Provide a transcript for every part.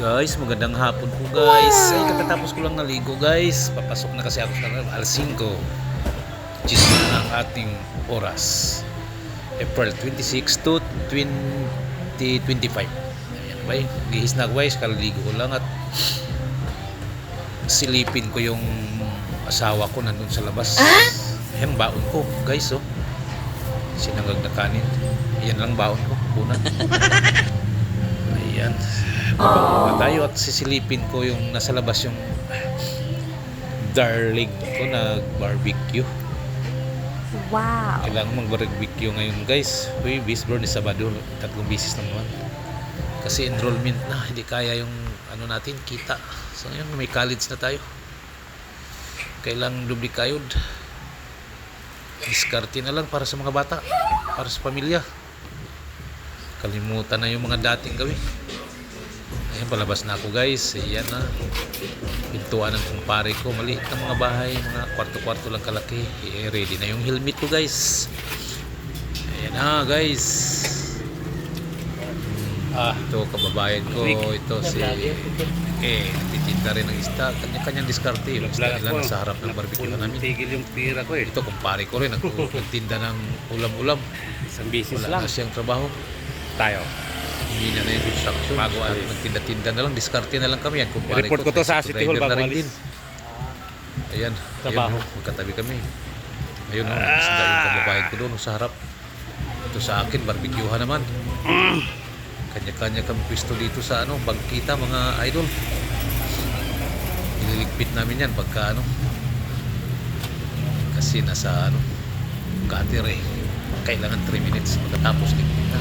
Guys, magandang hapon po guys. Ay, katatapos ko lang naligo guys. Papasok na kasi ako sa alas 5. Which is ang ating oras. April 26 to 2025. Ayan ba yun? Gihis na guys, kaliligo ko lang at silipin ko yung asawa ko nandun sa labas. Ayan baon ko guys oh. Sinangag na kanin. Ayan lang baon ko. Punan. Ayan. Bababa tayo at sisilipin ko yung nasa labas yung darling ko na barbecue. Wow. Kailangan mag-barbecue ngayon guys. Uy, Bisbro ni Sabado, 3 bisis na naman. Kasi enrollment na, hindi kaya yung ano natin, kita. So ngayon, may college na tayo. Kailangan dubli kayod. Diskarte na lang para sa mga bata, para sa pamilya. Kalimutan na yung mga dating gawin. Ayan, palabas na ako guys. Ayan na. Pintuan ng kumpare ko. Maliit na mga bahay. Mga kwarto-kwarto lang kalaki. Ready na yung helmet ko guys. Ayan na guys. Ito kababayan ko. Ito si nagtitinda rin ng isda. Kanya-kanyang diskarte. Yung isda nila nasa harap ng barbecue namin. Tigil yung tira ko eh. Ito kumpare ko rin. Nagtinda ng ulam-ulam. Isang bisis Wala lang. na siyang trabaho. Tayo. Hindi na yung construction. Bago nagtinda-tinda na lang, diskarte na lang kami. Yan, kumpare Report ko to sa City Hall bago alis. Ayan, Trabaho. ayun, magkatabi kami. Ayun, isda yung kababayan ko doon sa harap. Ito sa akin, barbecuehan naman. Kanya-kanya kami pwesto dito sa bangkita mga idol. Ililigpit namin yan pagka kasi nasa cutter eh. Kailangan 3 minutes magkatapos ligpit na.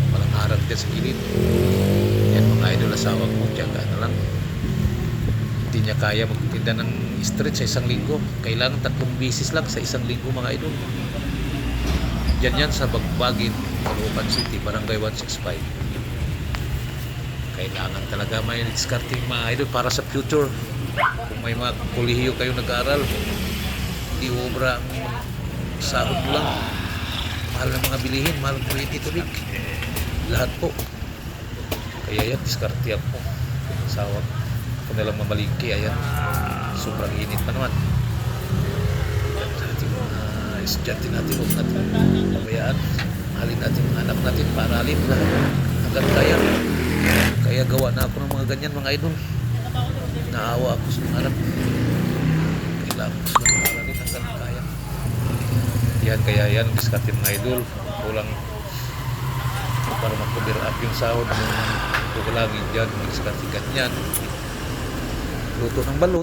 Walang harap dyan sa gilid. Yan mga idol, asawa ko, tiyaga na lang. Hindi niya kaya magtinda ng street sa isang linggo. Kailangan 3 bisis lang sa isang linggo mga idol. Diyan yan sa Bagbagin, Caloocan City, Barangay 165. Kailangan talaga may discarding mga idol para sa future. Kung may mga kolehiyo kayo nag-aaral, hindi obra ang sahod mo lang. Mahal ng mga bilihin, mahal ng kuryente, tubig. Lahat po. Kaya yan, diskarte ako. Asawa ko na lang mamalingki. Ayan, sobrang init pa naman. Ating mga estudyante natin, huwag natin pabayaan. Mahalin natin mga anak natin, paralin na hanggang kaya. Kaya gawa na ako ng mga ganyan mga idol. Naawa ako sa mga anak. Kailangan ko sila paralin hanggang kaya. Yan, kaya yan, diskarte mga idol. Kulang para mag-cover up yung sahod ng tugalangin dyan, mag-diskarte ganyan. Luto ng balot.